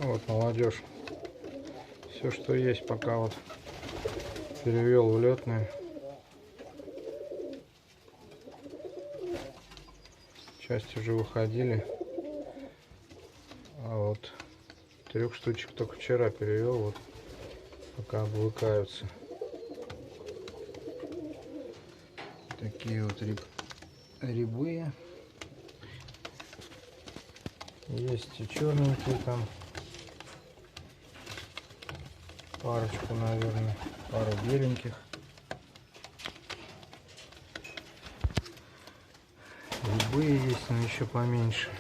Вот молодежь. Все, что есть, пока вот перевел в летные. Часть уже выходили. А вот 3 штучек только вчера перевел. Вот пока обвыкаются. Такие вот рябые. Есть и черненькие там. Парочку, наверное. Пару беленьких. Рябые есть, но еще поменьше.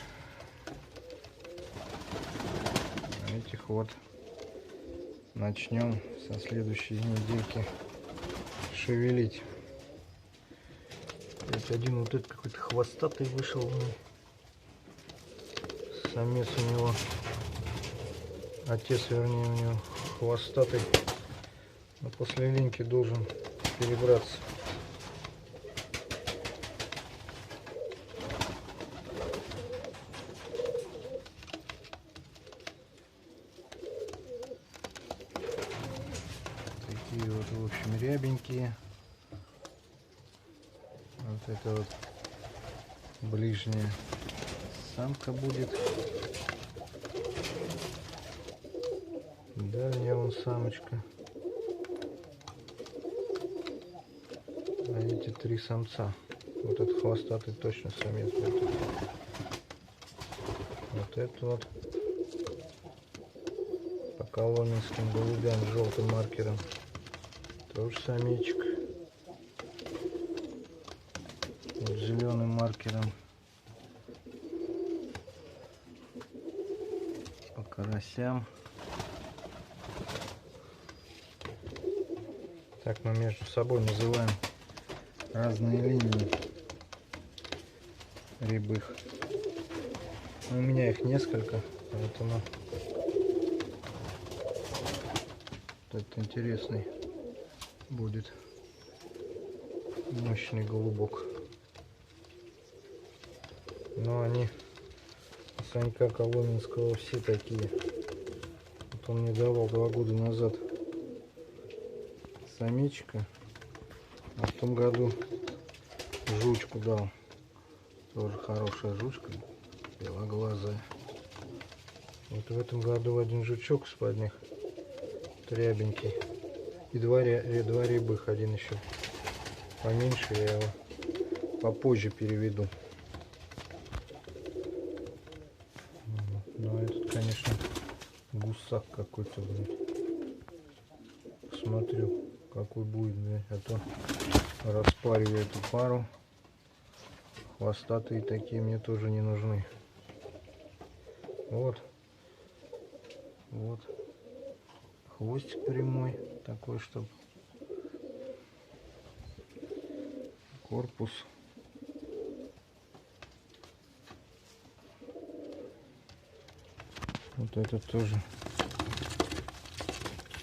Этих вот начнем со следующей недельки шевелить. Один вот этот какой-то хвостатый вышел у меня. Самец у него, отец вернее, у него хвостатый, но после линьки должен перебраться. Такие вот, в общем, рябенькие. Вот это вот ближняя самка будет. Дальняя вон самочка. А эти 3 самца. Вот этот хвостатый точно самец будет. Вот это вот по коломенским голубям с желтым маркером. Тоже самечек. Вот зеленым маркером. По карасям. Так мы между собой называем разные линии рябых. У меня их несколько, поэтому вот этот интересный будет мощный голубок. Но они у Санька Коломенского все такие. Вот он мне давал 2 года назад самичка, а в том году жучку дал. Тоже хорошая жучка, белоглазая. Вот в этом году один жучок с-под них, рябенький, и два рябых, один еще поменьше, я его попозже переведу. Но этот, конечно, гусак какой-то, блин. Смотрю, какой будет, блин, а то распариваю эту пару. Хвостатые такие мне тоже не нужны. Вот. Вот. Хвостик прямой, такой, чтобы корпус. Вот этот тоже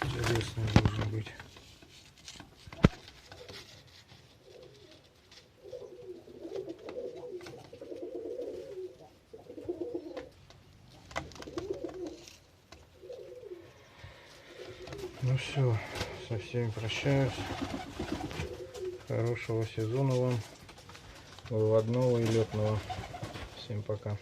интересный должен быть. Ну все, со всеми прощаюсь. Хорошего сезона вам, выводного и летного. Всем пока.